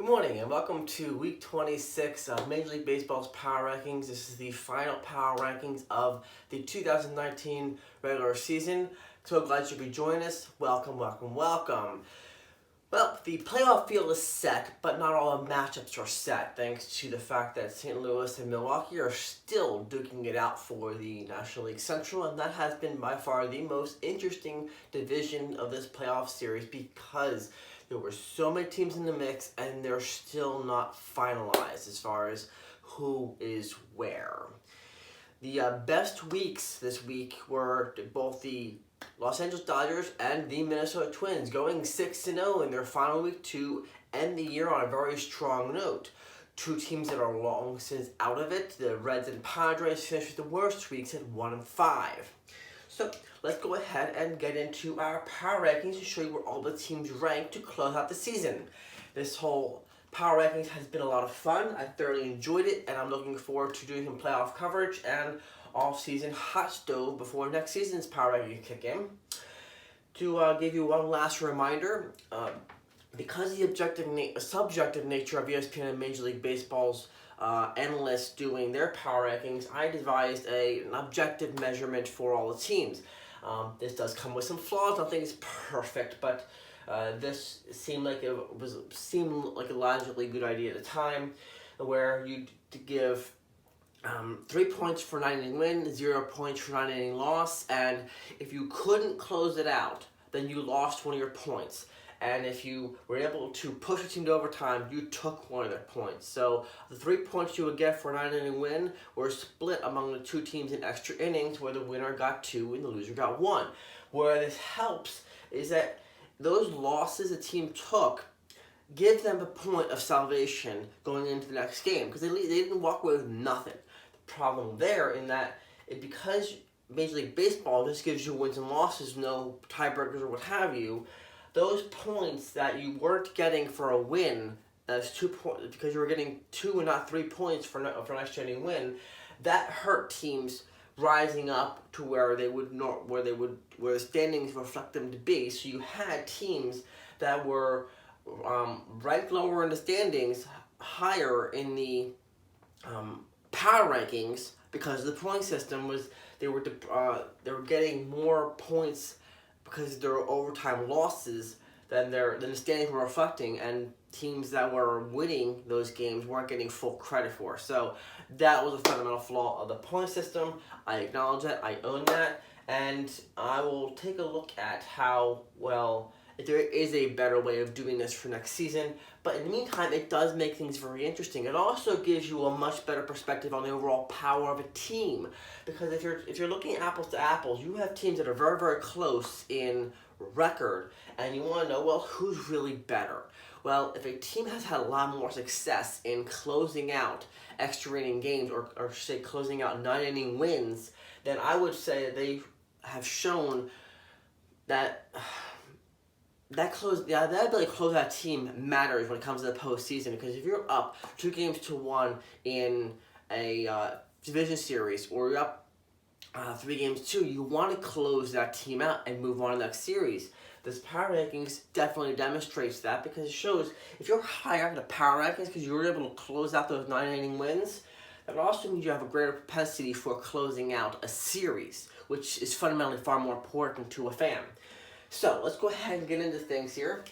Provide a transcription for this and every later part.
Good morning and welcome to week 26 of Major League Baseball's Power Rankings. This is the final Power Rankings of the 2019 regular season. So glad you could join us. Welcome. Well, the playoff field is set, but not all the matchups are set, thanks to the fact that St. Louis and Milwaukee are still duking it out for the National League Central, and that has been by far the most interesting division of this playoff series because there were so many teams in the mix, and they're still not finalized as far as who is where. The best weeks this week were both the Los Angeles Dodgers and the Minnesota Twins, going 6-0 in their final week to end the year on a very strong note. Two teams that are long since out of it, the Reds and Padres, finished with the worst weeks at 1-5. So let's go ahead and get into our power rankings to show you where all the teams rank to close out the season. This whole power rankings has been a lot of fun. I thoroughly enjoyed it, and I'm looking forward to doing some playoff coverage and off-season hot stove before next season's power rankings kick in. To give you one last reminder, because the subjective nature of ESPN and Major League Baseball's analysts doing their power rankings, I devised an objective measurement for all the teams. This does come with some flaws. Nothing is perfect, but this seemed like a logically good idea at the time, where you give 3 points for 9-inning win, 0 points for 9-inning loss, and if you couldn't close it out, then you lost one of your points. And if you were able to push a team to overtime, you took one of their points. So the 3 points you would get for a 9-inning win were split among the two teams in extra innings, where the winner got 2 and the loser got 1. Where this helps is that those losses a team took give them a point of salvation going into the next game, because they didn't walk away with nothing. The problem there in that because Major League Baseball just gives you wins and losses, no tiebreakers or what have you, those points that you weren't getting for a win, that's 2 points, because you were getting 2 and not 3 points for an extra inning win, that hurt teams rising up to where the standings reflect them to be. So you had teams that were ranked lower in the standings, higher in the power rankings, because the point system was they were getting more points because of their overtime losses than the standings were reflecting, and teams that were winning those games weren't getting full credit for. So that was a fundamental flaw of the point system. I acknowledge that, I own that, and I will take a look at how well, if there is a better way of doing this for next season. But in the meantime, it does make things very interesting. It also gives you a much better perspective on the overall power of a team, because if you're looking apples to apples, you have teams that are very, very close in record, and you want to know, well, who's really better? Well, if a team has had a lot more success in closing out extra inning games, or say closing out 9-inning wins, then I would say that they have shown that that ability to close out team matters when it comes to the postseason, because if you're up 2-1 in a division series, or you're up 3-2, you want to close that team out and move on to the next series. This power rankings definitely demonstrates that, because it shows if you're higher in the power rankings because you were able to close out those 9-inning wins, that also means you have a greater propensity for closing out a series, which is fundamentally far more important to a fan. So let's go ahead and get into things here.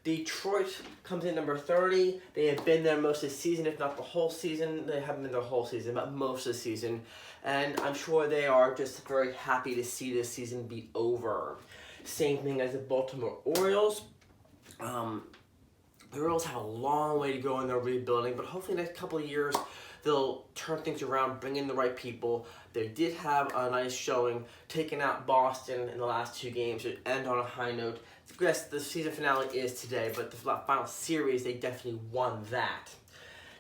Detroit comes in number 30. They have been there most of the season, if not the whole season. They haven't been there the whole season, but most of the season. And I'm sure they are just very happy to see this season be over. Same thing as the Baltimore Orioles. The Orioles have a long way to go in their rebuilding, but hopefully the next couple of years they'll turn things around, bring in the right people. They did have a nice showing, taking out Boston in the last 2 games to end on a high note. Yes, the season finale is today, but the final series, they definitely won that.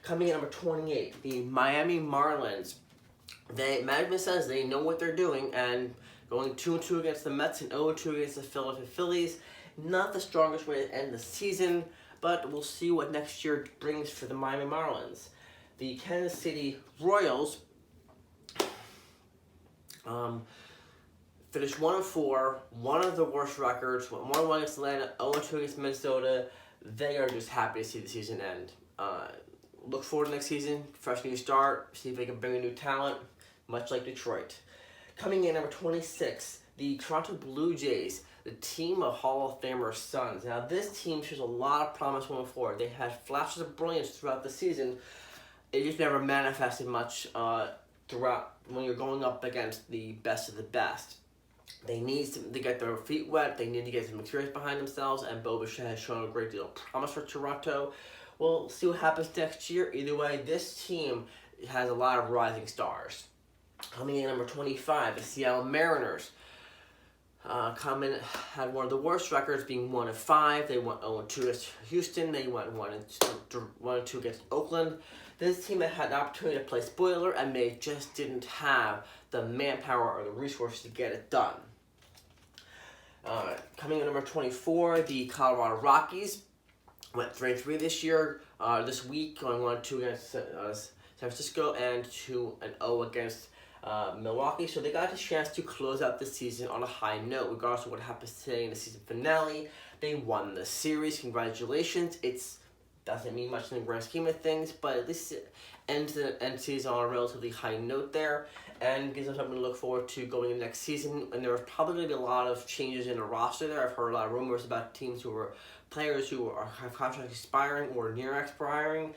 Coming in number 28, the Miami Marlins. Management says they know what they're doing, and going 2-2 against the Mets and 0-2 against the Philadelphia Phillies, not the strongest way to end the season, but we'll see what next year brings for the Miami Marlins. The Kansas City Royals finished 1-4, one of the worst records, 1-1 against Atlanta, 0-2 against Minnesota. they are just happy to see the season end. Look forward to next season, fresh new start, see if they can bring a new talent, much like Detroit. Coming in number 26, the Toronto Blue Jays, the team of Hall of Famer sons. Now this team shows a lot of promise going forward. They had flashes of brilliance throughout the season. It just never manifested much throughout when you're going up against the best of the best. They need to get their feet wet. They need to get some experience behind themselves, and Bo Bichette has shown a great deal of promise for Toronto. We'll see what happens next year. Either way, this team has a lot of rising stars. Coming in number 25, the Seattle Mariners. Had one of the worst records, being 1-5. They went 0-2 against Houston. They went 1-2 against Oakland. This team that had the opportunity to play spoiler, and they just didn't have the manpower or the resources to get it done. Coming in number 24, the Colorado Rockies went 3-3 this year. This week, going 1-2 against San Francisco and 2-0 against Milwaukee. So they got a chance to close out the season on a high note, regardless of what happens today in the season finale. They won the series. Congratulations. It doesn't mean much in the grand scheme of things, but at least it ends the season on a relatively high note there, and gives them something to look forward to going into next season. And there's probably going to be a lot of changes in the roster there. I've heard a lot of rumors about players who have contracts expiring or near expiring.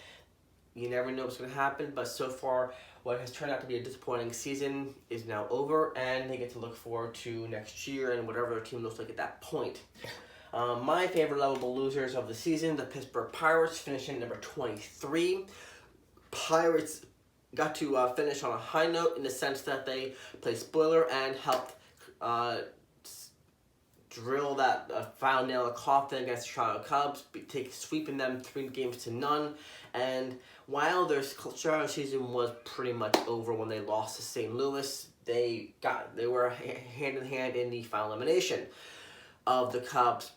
You never know what's going to happen, but so far, what has turned out to be a disappointing season is now over, and they get to look forward to next year and whatever their team looks like at that point. My favorite lovable losers of the season, the Pittsburgh Pirates, finishing number 23. Pirates got to finish on a high note in the sense that they played spoiler and helped drill that final nail in the coffin against the Toronto Cubs, sweeping them 3-0. And while their Toronto season was pretty much over when they lost to St. Louis, they were hand in hand in the final elimination of the Cubs.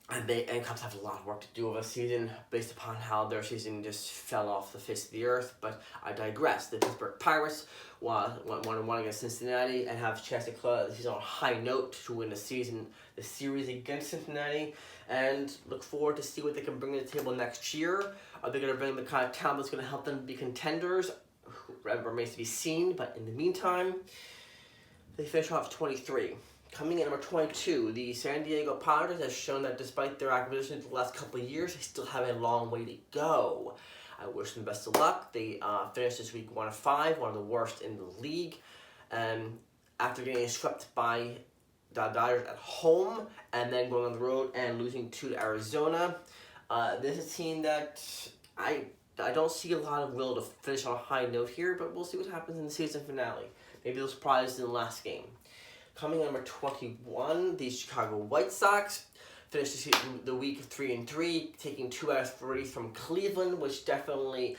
And Cubs have a lot of work to do over the season based upon how their season just fell off the face of the earth. But I digress. The Pittsburgh Pirates went 1-1 against Cincinnati and have a chance to close the season on a high note to win the series against Cincinnati, and look forward to see what they can bring to the table next year. Are they going to bring the kind of talent that's going to help them be contenders? Remains to be seen. But in the meantime, they finish off 23. Coming in number 22, the San Diego Padres has shown that despite their acquisitions the last couple of years, they still have a long way to go. I wish them best of luck. They finished this week 1-5, one of the worst in the league. After getting swept by the Dodgers at home and then going on the road and losing to Arizona. This is a team that I don't see a lot of will to finish on a high note here, but we'll see what happens in the season finale. Maybe they'll surprise in the last game. Coming in number 21, the Chicago White Sox finished the week of 3-3, taking 2 out of 3 from Cleveland, which definitely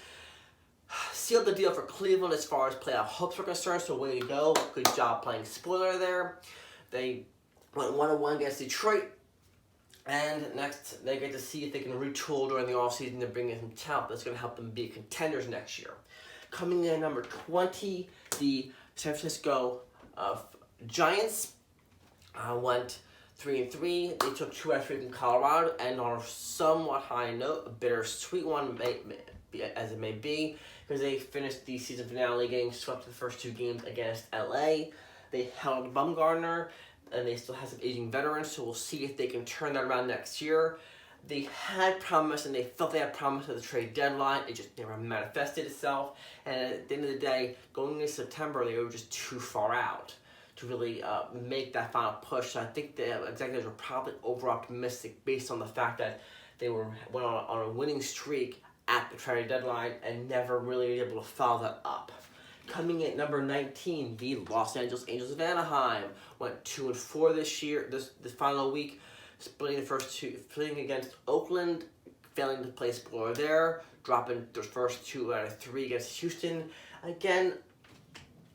sealed the deal for Cleveland as far as playoff hopes were concerned. So way to go! Good job playing spoiler there. They went 1-1 against Detroit, and next they get to see if they can retool during the offseason to bring in some talent that's going to help them be contenders next year. Coming in number 20, the San Francisco Giants went 3-3. They took 2 out of 3 from Colorado, and on a somewhat high note, a bittersweet one as it may be, because they finished the season finale getting swept the first 2 games against LA. They held Bumgarner, and they still have some aging veterans, so we'll see if they can turn that around next year. They had promise, and they felt they had promise at the trade deadline. It just never manifested itself, and at the end of the day, going into September, they were just too far out to really make that final push. So I think the executives were probably over-optimistic based on the fact that they went on a winning streak at the trade deadline and never really able to follow that up. Coming in at number 19, the Los Angeles Angels of Anaheim went 2-4 this year, this final week, splitting against Oakland, failing to play spoiler there, dropping their first 2 out of 3 against Houston. Again,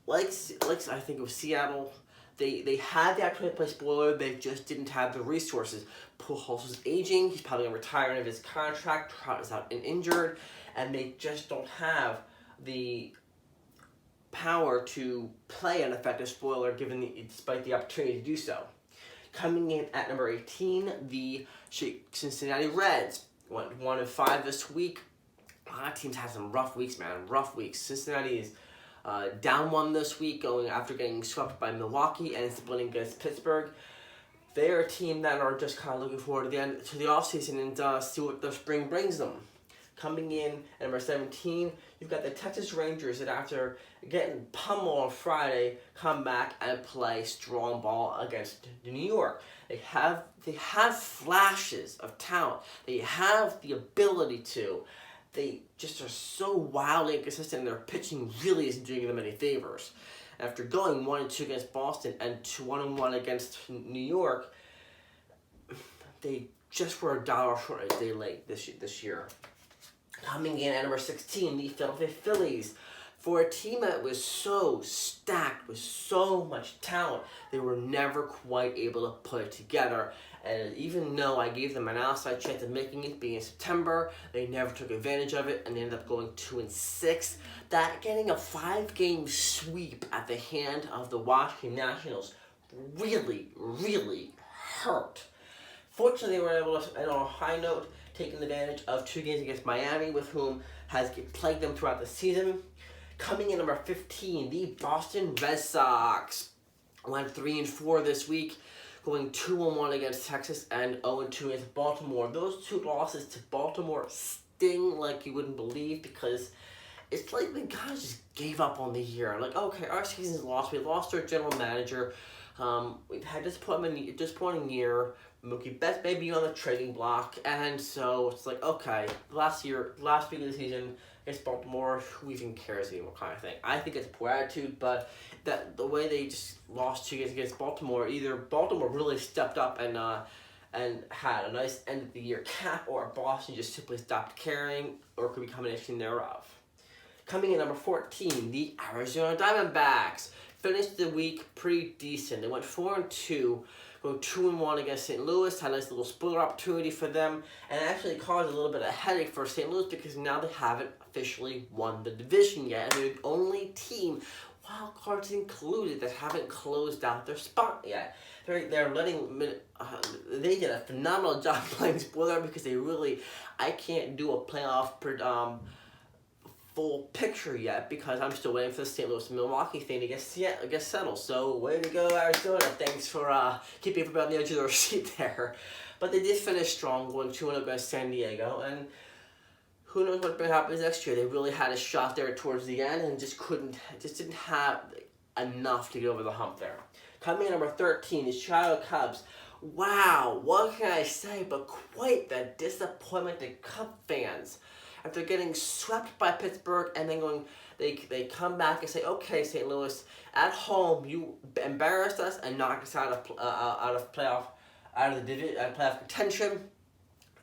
like I think it was Seattle, they had the opportunity to play spoiler, they just didn't have the resources. Pujols was aging, he's probably going to retire into his contract, Trout is out and injured, and they just don't have the power to play an effective spoiler despite the opportunity to do so. Coming in at number 18, the Cincinnati Reds went 1-5 this week. A lot of teams had some rough weeks, man. Rough weeks. Cincinnati is down 1 this week, going after getting swept by Milwaukee and splitting against Pittsburgh. They're a team that are just kind of looking forward to the end to the offseason and see what the spring brings them. Coming in at number 17, you've got the Texas Rangers that after getting pummeled on Friday, come back and play strong ball against New York. They have flashes of talent. They have the ability to. They just are so wildly inconsistent, and their pitching really isn't doing them any favors. After going 1-2 against Boston and 1-1 against New York, they just were $1 short a day late this year. Coming in at number 16, the Philadelphia Phillies. For a team that was so stacked with so much talent, they were never quite able to put it together. And even though I gave them an outside chance of making it being in September, they never took advantage of it and they ended up going 2-6. That getting a 5-game sweep at the hand of the Washington Nationals really, really hurt. Fortunately, they were able to, and on a high note, taking advantage of 2 games against Miami, with whom has plagued them throughout the season. Coming in number 15, the Boston Red Sox went 3-4 this week, going 2-1 against Texas and 0-2 against Baltimore. Those 2 losses to Baltimore sting like you wouldn't believe, because it's like the guys just gave up on the year. Like, okay, our season's lost. We lost our general manager. We've had disappointing year. Mookie Betts may be on the trading block, and so it's like, okay, last week of the season against Baltimore, who even cares anymore, kind of thing. I think it's a poor attitude, but that the way they just lost 2 games against Baltimore, either Baltimore really stepped up and had a nice end of the year cap, or Boston just simply stopped caring, or could be a combination thereof. Coming in number 14, the Arizona Diamondbacks finished the week pretty decent. They went 4-2. Going 2-1 against St. Louis, had a nice little spoiler opportunity for them, and actually caused a little bit of headache for St. Louis because now they haven't officially won the division yet. And they're the only team, wild cards included, that haven't closed out their spot yet. They're letting they did a phenomenal job playing spoiler, because I can't do a playoff full picture yet, because I'm still waiting for the St. Louis and Milwaukee thing to get settled. So way to go, Arizona. Thanks for keeping everybody on the edge of their seat there. But they did finish strong, going 2-0 against San Diego, and who knows what happens next year. They really had a shot there towards the end and just didn't have enough to get over the hump there. Coming in number 13, the Chicago Cubs. Wow, what can I say but quite the disappointment to Cub fans. After getting swept by Pittsburgh and then they come back and say, okay, St. Louis, at home you embarrassed us and knocked us out of playoff contention,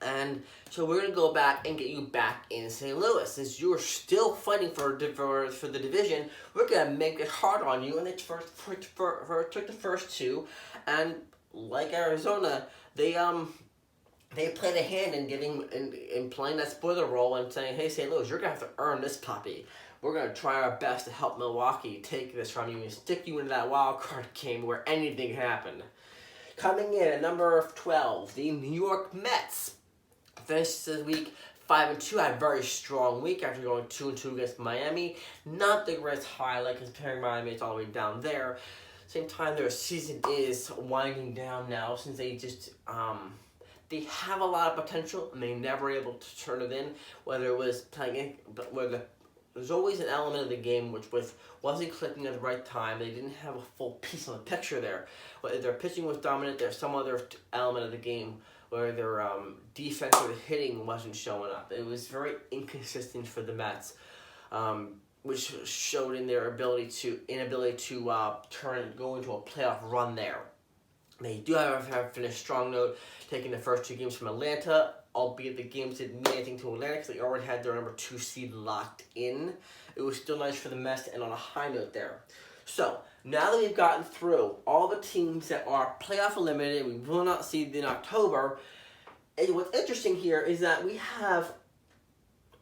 and so we're gonna go back and get you back in St. Louis. Since you're still fighting for the division, we're gonna make it hard on you. And they took the first 2, and like Arizona, they played a hand in playing that spoiler role and saying, hey, St. Louis, you're going to have to earn this puppy. We're going to try our best to help Milwaukee take this from you and stick you into that wild card game where anything can happen. Coming in at number 12, the New York Mets finished this week 5-2. Had a very strong week after going 2-2 against Miami. Not the greatest highlight, comparing Miami, it's all the way down there. Same time, their season is winding down now, since they just... they have a lot of potential, and they never able to turn it in. Whether it was playing, there's always an element of the game which wasn't clicking at the right time. They didn't have a full piece of the picture there. Whether their pitching was dominant, there's some other element of the game where their defense or the hitting wasn't showing up. It was very inconsistent for the Mets, which showed in their inability to go into a playoff run there. They do, however, have finished strong note, taking the first 2 games from Atlanta, albeit the games didn't mean anything to Atlanta because they already had their number 2 seed locked in. It was still nice for the Mets to end on a high note there. So, now that we've gotten through all the teams that are playoff eliminated, we will not see in October, and what's interesting here is that we have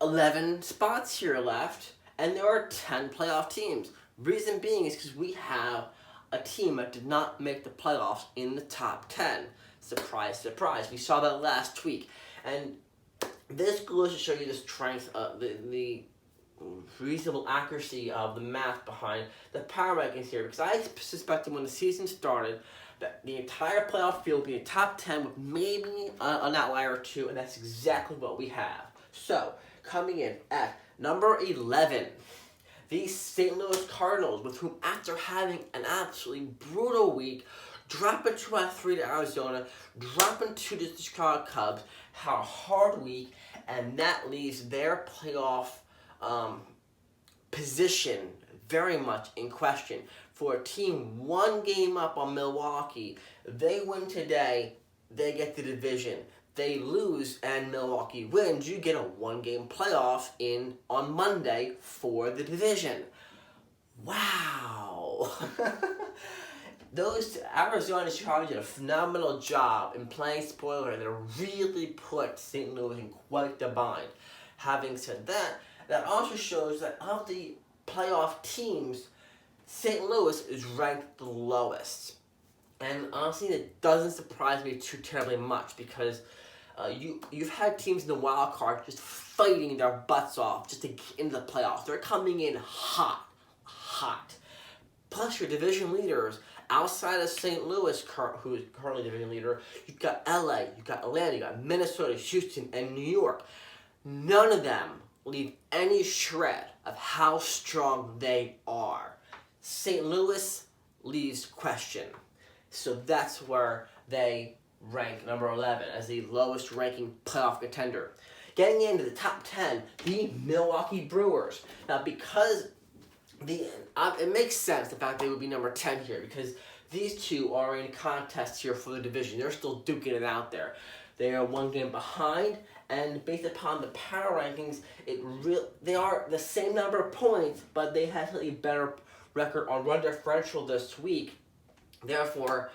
11 spots here left, and there are 10 playoff teams. Reason being is because we have a team that did not make the playoffs in the top 10. Surprise, surprise. We saw that last week. And this goes to show you the strength of the reasonable accuracy of the math behind the power rankings here, because I suspected when the season started that the entire playoff field would be a top 10 with maybe an outlier or two, and that's exactly what we have. So, coming in at number 11, the St. Louis Cardinals, with whom, after having an absolutely brutal week, dropping 2 out of 3 to Arizona, dropping 2 to the Chicago Cubs, had a hard week, and that leaves their playoff position very much in question. For a team 1 game up on Milwaukee, they win today, they get the division. They lose and Milwaukee wins, you get a 1-game playoff on Monday for the division. Wow. Those Arizona and Chicago did a phenomenal job in playing spoiler, and they really put St. Louis in quite the bind. Having said that, that also shows that of the playoff teams, St. Louis is ranked the lowest. And honestly, it doesn't surprise me too terribly much, because you've had teams in the wild card just fighting their butts off just to get into the playoffs. They're coming in hot. Plus, your division leaders outside of St. Louis, who is currently division leader, you've got LA, you've got Atlanta, you've got Minnesota, Houston, and New York. None of them leave any shred of how strong they are. St. Louis leaves question. So that's where they rank number 11 as the lowest ranking playoff contender. Getting into the top 10, the Milwaukee Brewers. Now, because it makes sense the fact they would be number 10 here, because these two are in contest here for the division. They're still duking it out there. They are 1 game behind, and based upon the power rankings, they are the same number of points, but they have a better record on run differential this week. Therefore,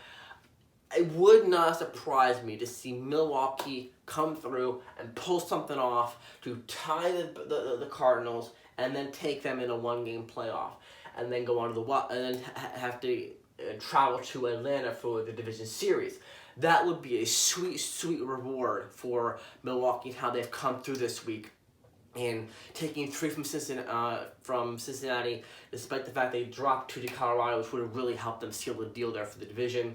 it would not surprise me to see Milwaukee come through and pull something off to tie the Cardinals, and then take them in a 1-game playoff, and then go on to and then have to travel to Atlanta for the division series. That would be a sweet, sweet reward for Milwaukee, how they've come through this week, and taking 3 from Cincinnati, despite the fact they dropped 2 to Colorado, which would have really helped them seal the deal there for the division.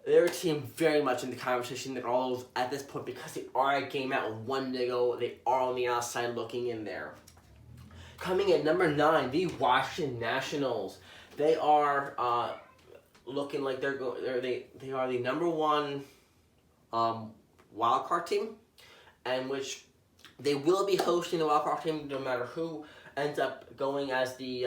They're a team very much in the conversation. They're all at this point, because they are a game out with 1 to go. They are on the outside looking in there. Coming at number 9, the Washington Nationals. They are looking like they are the number 1 wild card team, and which they will be hosting the wild card team no matter who ends up going as the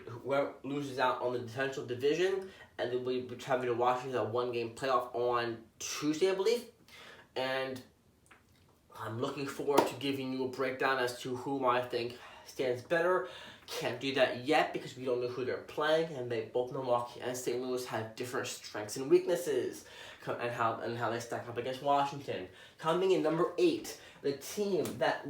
whoever loses out on the potential division, and they will be traveling to Washington, a 1-game playoff on Tuesday, I believe. And I'm looking forward to giving you a breakdown as to whom I think stands better. Can't do that yet because we don't know who they're playing, and both Milwaukee and St. Louis have different strengths and weaknesses, and how they stack up against Washington. Coming in number 8, the team that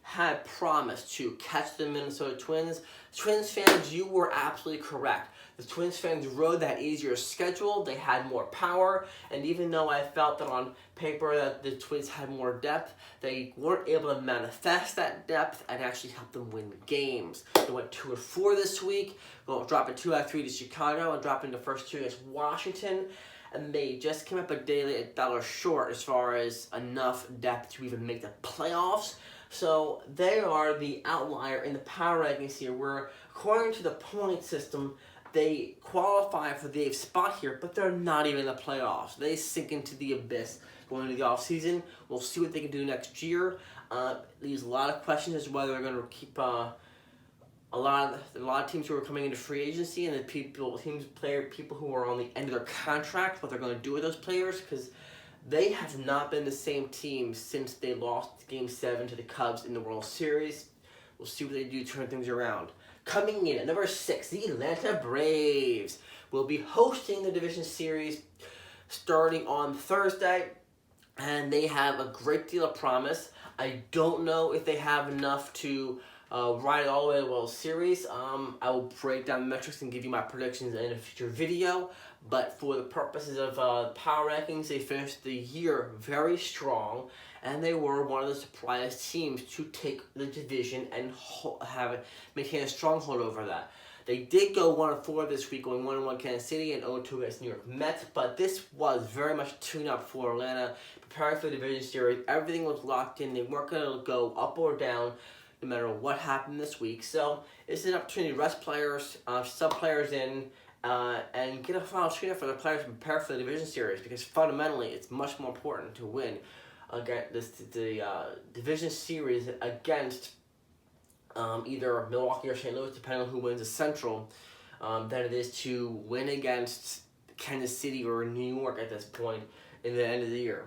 had promised to catch the Minnesota Twins. Twins fans, you were absolutely correct. The Twins fans rode that easier schedule. They had more power, and even though I felt that on paper that the Twins had more depth, they weren't able to manifest that depth and actually help them win games. They went 2-4 this week, dropping 2 out of 3 to Chicago and dropping the first 2 against Washington, and they just came up a dollar short as far as enough depth to even make the playoffs. So they are the outlier in the power rankings here, where according to the point system, they qualify for the 8th spot here, but they're not even in the playoffs. They sink into the abyss going into the offseason. We'll see what they can do next year. Leaves a lot of questions as to whether they're going to keep a lot of teams who are coming into free agency, and the people who are on the end of their contract, what they're going to do with those players, because they have not been the same team since they lost Game 7 to the Cubs in the World Series. We'll see what they do to turn things around. Coming in at number 6, the Atlanta Braves will be hosting the division series starting on Thursday, and they have a great deal of promise. I don't know if they have enough to ride it all the way to the World Series. I will break down the metrics and give you my predictions in a future video, But for the purposes of power rankings, they finished the year very strong, and they were one of the surprise teams to take the division and maintain a stronghold over that. They did go 1-4 this week, going 1-1 Kansas City and 0-2 against New York Mets, but this was very much tune-up for Atlanta, preparing for the division series. Everything was locked in. They weren't going to go up or down no matter what happened this week. So it's an opportunity to rest players, sub players in, and get a final screener for the players to prepare for the division series, because fundamentally it's much more important to win against the division series against either Milwaukee or St. Louis, depending on who wins the Central, than it is to win against Kansas City or New York at this point in the end of the year.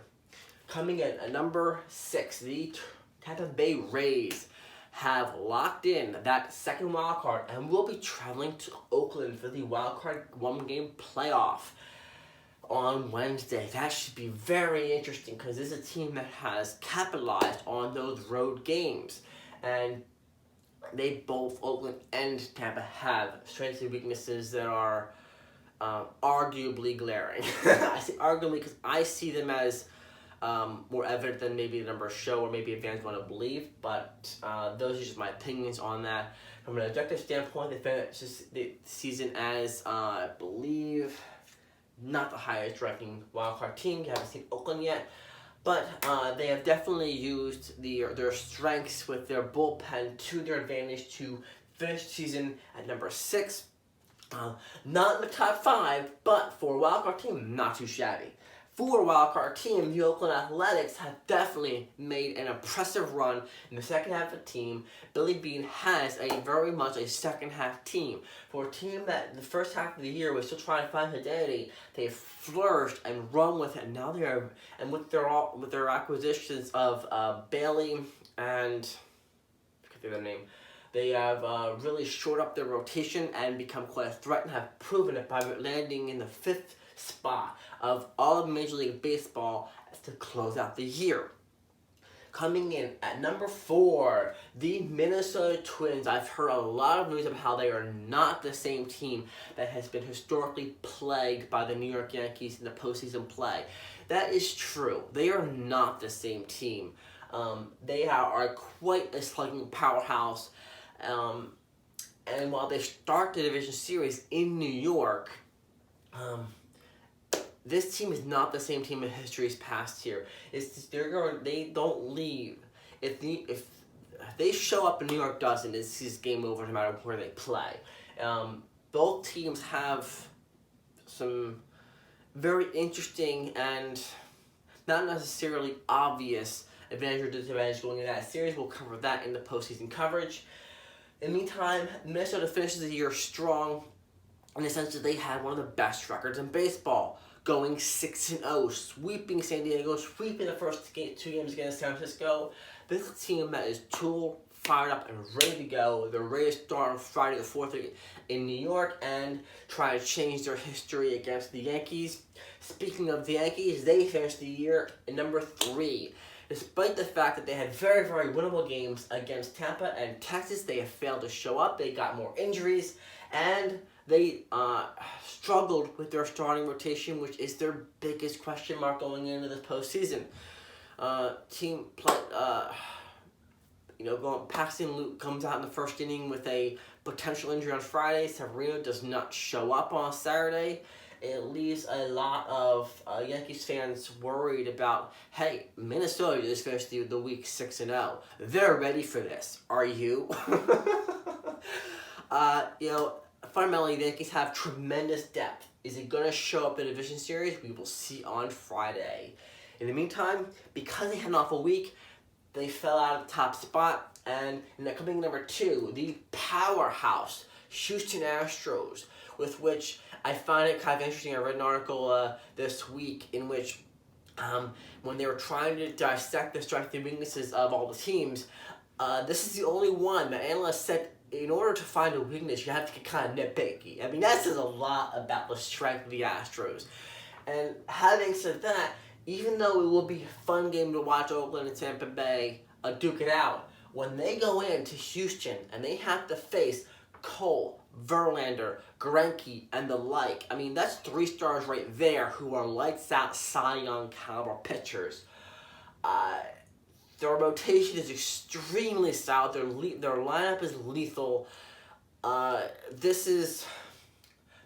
Coming in at number 6, the Tampa Bay Rays have locked in that second wild card and will be traveling to Oakland for the wild card one-game playoff on Wednesday. That should be very interesting, because this is a team that has capitalized on those road games, and they both, Oakland and Tampa, have strengths and weaknesses that are arguably glaring. I say arguably because I see them as more evident than maybe the numbers show, or maybe fans want to believe, but those are just my opinions on that. From an objective standpoint, they finished the season as, I believe, not the highest ranking wildcard team. You haven't seen Oakland yet, but they have definitely used their strengths with their bullpen to their advantage to finish the season at number 6. Not in the top 5, but for a wildcard team, not too shabby. For a wildcard team, the Oakland Athletics have definitely made an impressive run in the second half of the team. Billy Beane has very much a second half team. For a team that the first half of the year was still trying to find identity, they have flourished and run with it. Now they are, and with their acquisitions of Bailey and I can't think of their name, they have really shored up their rotation and become quite a threat, and have proven it by landing in the 5th spot of all of Major League Baseball to close out the year. Coming in at number 4, the Minnesota Twins. I've heard a lot of news about how they are not the same team that has been historically plagued by the New York Yankees in the postseason play. That is true. They are not the same team. They are quite a slugging powerhouse. And while they start the division series in New York, this team is not the same team in history's past here. They don't leave. If they show up and New York doesn't, it's game over no matter where they play. Both teams have some very interesting and not necessarily obvious advantage or disadvantage going into that series. We'll cover that in the postseason coverage. In the meantime, Minnesota finishes the year strong in the sense that they had one of the best records in baseball, going 6-0, sweeping San Diego, sweeping the first 2 games against San Francisco. This is a team that is fired up and ready to go. They're ready to start on Friday the 4th in New York and try to change their history against the Yankees. Speaking of the Yankees, they finished the year at number 3. Despite the fact that they had very, very winnable games against Tampa and Texas, they have failed to show up. They got more injuries, and they struggled with their starting rotation, which is their biggest question mark going into this postseason. Paxton Luke comes out in the first inning with a potential injury on Friday. Severino does not show up on Saturday. It leaves a lot of Yankees fans worried about, hey, Minnesota just finished the week 6-0. They're ready for this. Are you? Fundamentally, the Yankees have tremendous depth. Is it going to show up in the division series? We will see on Friday. In the meantime, because they had an awful week, they fell out of the top spot. And coming number 2, the powerhouse Houston Astros, with which I find it kind of interesting. I read an article this week in which when they were trying to dissect the strengths and weaknesses of all the teams, this is the only one that analysts said, in order to find a weakness, you have to get kind of nitpicky. I mean, that says a lot about the strength of the Astros. And having said that, even though it will be a fun game to watch Oakland and Tampa Bay duke it out, when they go into Houston and they have to face Cole, Verlander, Greinke, and the like. I mean, that's 3 stars right there who are lights out Cy Young caliber pitchers. Their rotation is extremely stout. Their lineup is lethal. This is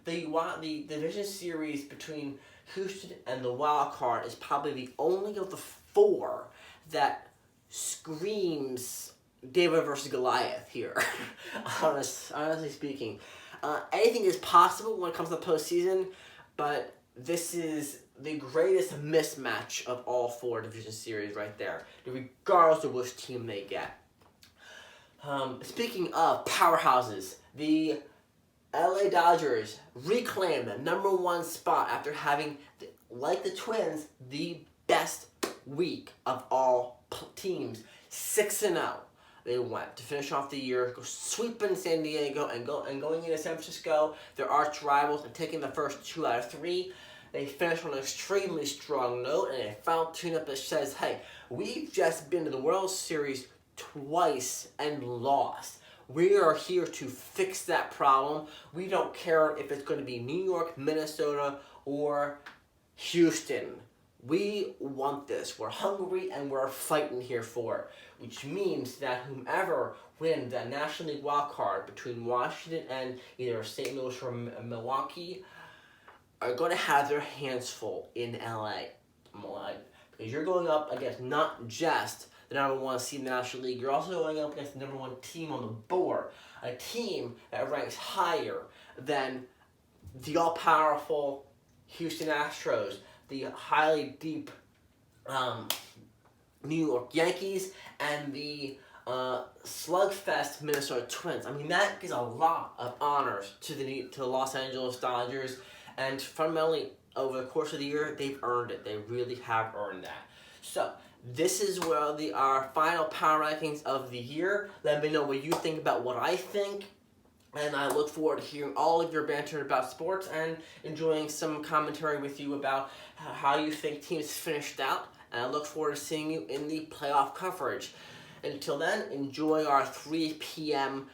the division series between Houston and the wild card is probably the only of the 4 that screams David versus Goliath here. Honestly speaking, anything is possible when it comes to the postseason, but this is the greatest mismatch of all 4 division series right there, regardless of which team they get. Speaking of powerhouses, the LA Dodgers reclaim the #1 spot after having, like the Twins, the best week of all teams. 6-0. They went to finish off the year, go sweeping San Diego and going into San Francisco, their arch rivals, and taking the first 2 out of 3. They finished on an extremely strong note, and a final tune-up that says, hey, we've just been to the World Series twice and lost. We are here to fix that problem. We don't care if it's going to be New York, Minnesota, or Houston. We want this. We're hungry and we're fighting here for it. Which means that whomever wins that National League wild card between Washington and either St. Louis or Milwaukee are going to have their hands full in LA. Because you're going up against not just the #1 seed in the National League, you're also going up against the #1 team on the board. A team that ranks higher than the all-powerful Houston Astros, the highly deep New York Yankees, and the slugfest Minnesota Twins. I mean, that gives a lot of honors to the Los Angeles Dodgers, and fundamentally, over the course of the year, they've earned it. They really have earned that. So, this is where our final power rankings of the year. Let me know what you think about what I think. And I look forward to hearing all of your banter about sports and enjoying some commentary with you about how you think teams finished out. And I look forward to seeing you in the playoff coverage. Until then, enjoy our 3 p.m.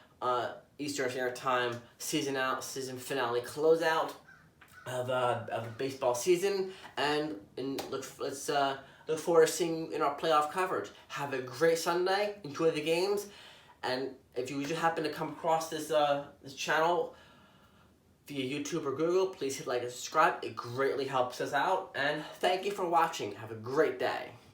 Eastern Standard Time season finale closeout of the baseball season. And let's look forward to seeing you in our playoff coverage. Have a great Sunday. Enjoy the games. And if you just happen to come across this channel via YouTube or Google, please hit like and subscribe. It greatly helps us out. And thank you for watching. Have a great day.